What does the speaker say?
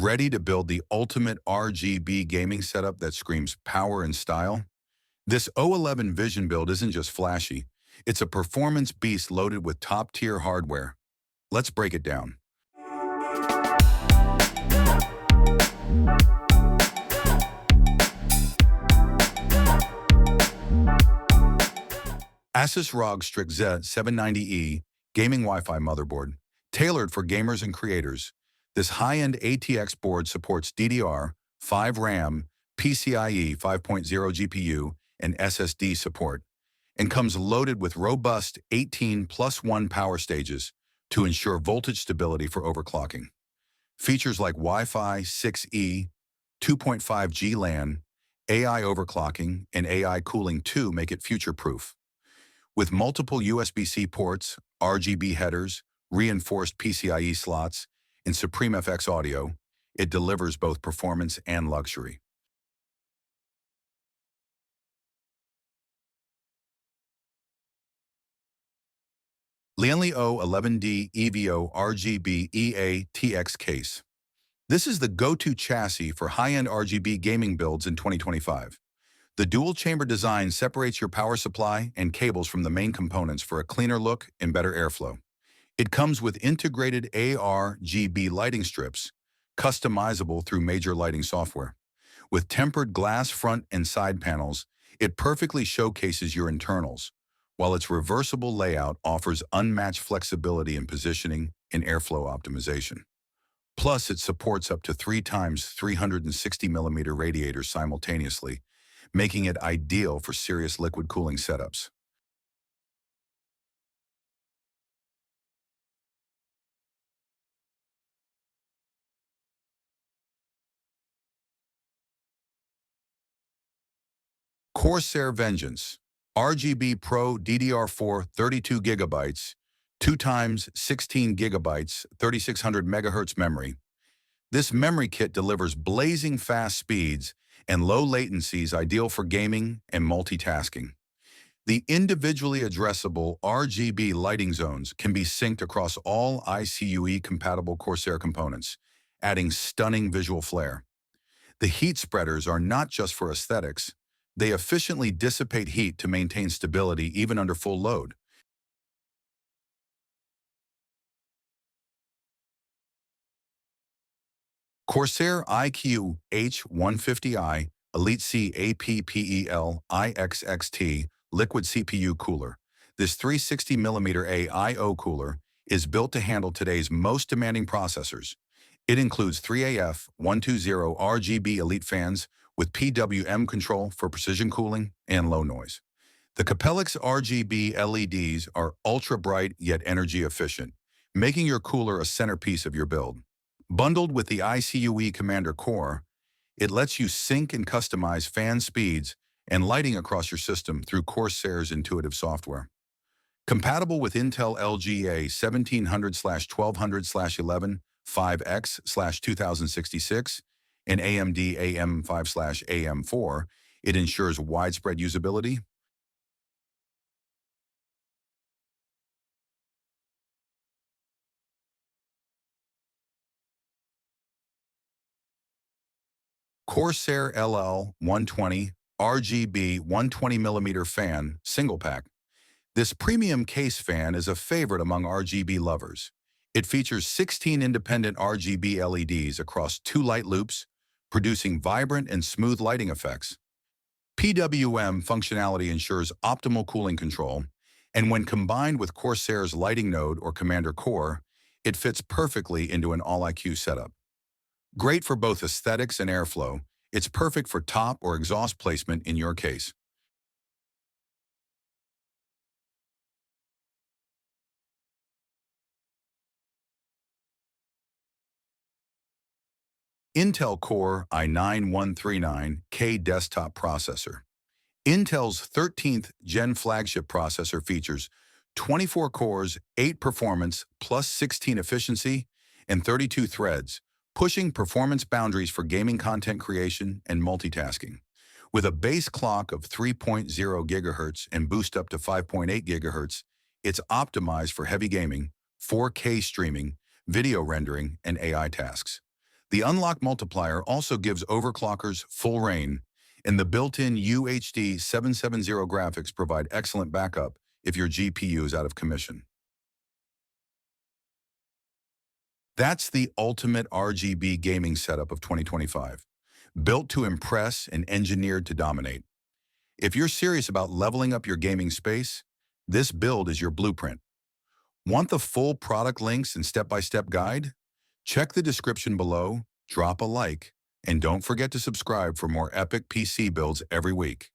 Ready to build the ultimate RGB gaming setup that screams power and style? This O11 Vision build isn't just flashy, it's a performance beast loaded with top-tier hardware. Let's break it down. Asus ROG Strix Z790E gaming Wi-Fi motherboard, tailored for gamers and creators. This high-end ATX board supports DDR5 RAM, PCIe 5.0 GPU, and SSD support, and comes loaded with robust 18+1 power stages to ensure voltage stability for overclocking. Features like Wi-Fi 6E, 2.5G LAN, AI overclocking, and AI cooling 2 make it future-proof. With multiple USB-C ports, RGB headers, reinforced PCIe slots, and Supreme FX audio, it delivers both performance and luxury. Lianli O11D EVO RGB EATX case. This is the go-to chassis for high-end RGB gaming builds in 2025. The dual-chamber design separates your power supply and cables from the main components for a cleaner look and better airflow. It comes with integrated ARGB lighting strips, customizable through major lighting software. With tempered glass front and side panels, it perfectly showcases your internals, while its reversible layout offers unmatched flexibility in positioning and airflow optimization. Plus, it supports up to 3 times 360mm radiators simultaneously, making it ideal for serious liquid cooling setups. Corsair Vengeance RGB Pro DDR4 32 GB, 2 times 16 GB, 3600 MHz memory. This memory kit delivers blazing fast speeds and low latencies ideal for gaming and multitasking. The individually addressable RGB lighting zones can be synced across all ICUE-compatible Corsair components, adding stunning visual flair. The heat spreaders are not just for aesthetics. They efficiently dissipate heat to maintain stability even under full load. Corsair iQ H150i Elite C APPEL IXXT Liquid CPU Cooler. This 360mm AIO cooler is built to handle today's most demanding processors. It includes 3AF120 RGB Elite fans with PWM control for precision cooling and low noise. The Capellix RGB LEDs are ultra-bright yet energy efficient, making your cooler a centerpiece of your build. Bundled with the ICUE Commander Core, it lets you sync and customize fan speeds and lighting across your system through Corsair's intuitive software. Compatible with Intel LGA 1700/1200/11 5X/2066 and AMD AM5/AM4, it ensures widespread usability. Corsair LL120 RGB 120mm fan single pack. This premium case fan is a favorite among RGB lovers. It features 16 independent RGB LEDs across 2 light loops, producing vibrant and smooth lighting effects. PWM functionality ensures optimal cooling control, and when combined with Corsair's lighting node or Commander Core, it fits perfectly into an all-IQ setup. Great for both aesthetics and airflow, it's perfect for top or exhaust placement in your case. Intel Core i9-139K desktop processor. Intel's 13th Gen flagship processor features 24 cores, 8 performance, plus 16 efficiency, and 32 threads, pushing performance boundaries for gaming content creation and multitasking. With a base clock of 3.0 GHz and boost up to 5.8 GHz, it's optimized for heavy gaming, 4K streaming, video rendering, and AI tasks. The unlock multiplier also gives overclockers full reign, and the built-in UHD 770 graphics provide excellent backup if your GPU is out of commission. That's the ultimate RGB gaming setup of 2025, built to impress and engineered to dominate. If you're serious about leveling up your gaming space, this build is your blueprint. Want the full product links and step-by-step guide? Check the description below, drop a like, and don't forget to subscribe for more epic PC builds every week.